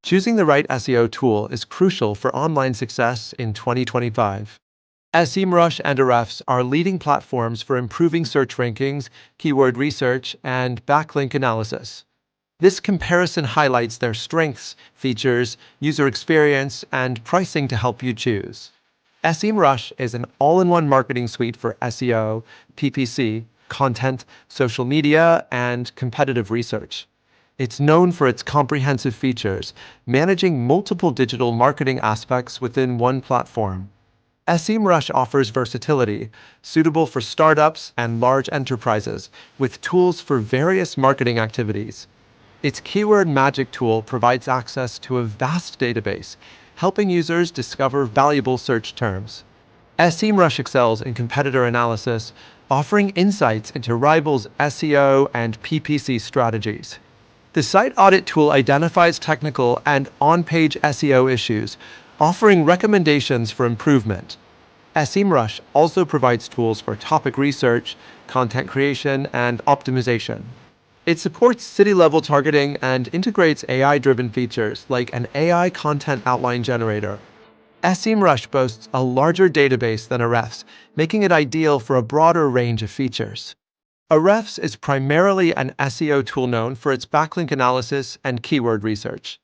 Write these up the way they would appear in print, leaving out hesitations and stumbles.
Choosing the right SEO tool is crucial for online success in 2025. SEMrush and Ahrefs are leading platforms for improving search rankings, keyword research, and backlink analysis. This comparison highlights their strengths, features, user experience, and pricing to help you choose. SEMrush is an all-in-one marketing suite for SEO, PPC, content, social media, and competitive research. It's known for its comprehensive features, managing multiple digital marketing aspects within one platform. SEMrush offers versatility, suitable for startups and large enterprises, with tools for various marketing activities. Its Keyword Magic tool provides access to a vast database, helping users discover valuable search terms. SEMrush excels in competitor analysis, offering insights into rivals' SEO and PPC strategies. The Site Audit tool identifies technical and on-page SEO issues, offering recommendations for improvement. SEMrush also provides tools for topic research, content creation, and optimization. It supports city-level targeting and integrates AI-driven features like an AI content outline generator. SEMrush boasts a larger database than Ahrefs, making it ideal for a broader range of features. Ahrefs is primarily an SEO tool known for its backlink analysis and keyword research.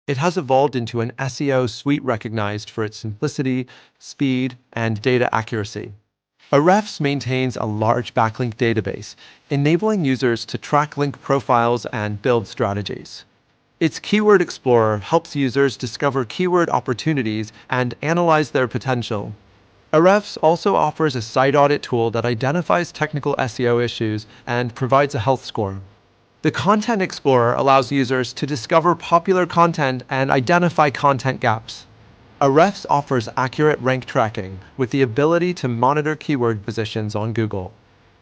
It has evolved into an SEO suite recognized for its simplicity, speed, and data accuracy. Ahrefs maintains a large backlink database, enabling users to track link profiles and build strategies. Its Keyword Explorer helps users discover keyword opportunities and analyze their potential. Ahrefs also offers a site audit tool that identifies technical SEO issues and provides a health score. The Content Explorer allows users to discover popular content and identify content gaps. Ahrefs offers accurate rank tracking with the ability to monitor keyword positions on Google.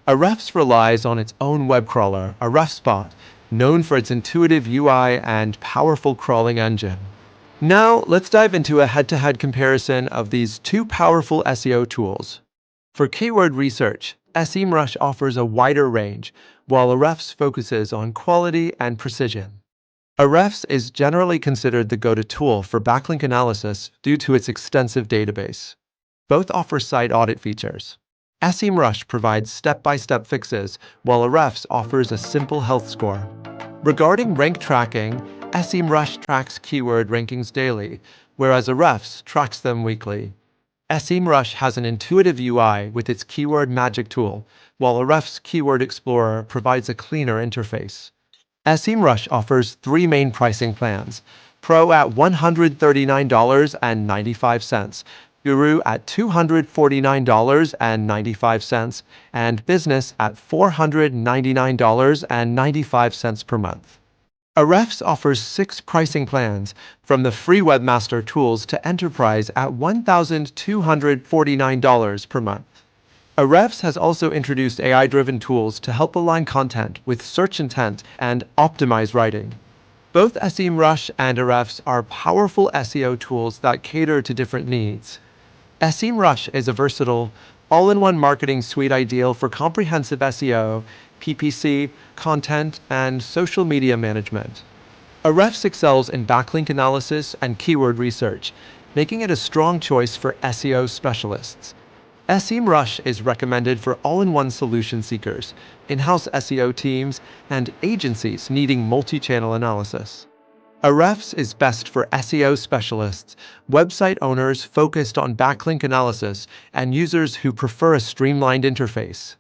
Ahrefs relies on its own web crawler, Ahrefspot, known for its intuitive UI and powerful crawling engine. Now, let's dive into a head-to-head comparison of these two powerful SEO tools. For keyword research, SEMrush offers a wider range, while Ahrefs focuses on quality and precision. Ahrefs is generally considered the go-to tool for backlink analysis due to its extensive database. Both offer site audit features. SEMrush provides step-by-step fixes, while Ahrefs offers a simple health score. Regarding rank tracking, SEMrush tracks keyword rankings daily, whereas Ahrefs tracks them weekly. SEMrush has an intuitive UI with its Keyword Magic tool, while Ahrefs Keyword Explorer provides a cleaner interface. SEMrush offers three main pricing plans: Pro at $139.95, Guru at $249.95, and Business at $499.95 per month. Ahrefs offers 6 pricing plans, from the free Webmaster Tools to Enterprise at $1,249 per month. Ahrefs has also introduced AI-driven tools to help align content with search intent and optimize writing. Both SEMrush and Ahrefs are powerful SEO tools that cater to different needs. SEMrush is a versatile, all-in-one marketing suite ideal for comprehensive SEO, PPC, content, and social media management. Ahrefs excels in backlink analysis and keyword research, making it a strong choice for SEO specialists. SEMrush is recommended for all-in-one solution seekers, in-house SEO teams, and agencies needing multi-channel analysis. Ahrefs is best for SEO specialists, website owners focused on backlink analysis, and users who prefer a streamlined interface.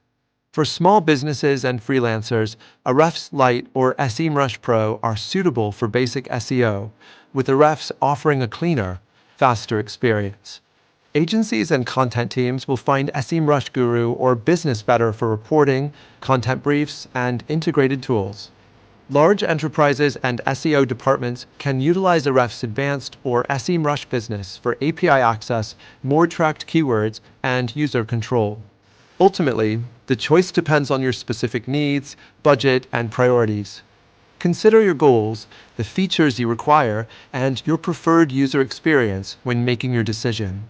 For small businesses and freelancers, Ahrefs Lite or SEMrush Pro are suitable for basic SEO, with Ahrefs offering a cleaner, faster experience. Agencies and content teams will find SEMrush Guru or Business better for reporting, content briefs, and integrated tools. Large enterprises and SEO departments can utilize Ahrefs Advanced or SEMrush Business for API access, more tracked keywords, and user control. Ultimately, the choice depends on your specific needs, budget, and priorities. Consider your goals, the features you require, and your preferred user experience when making your decision.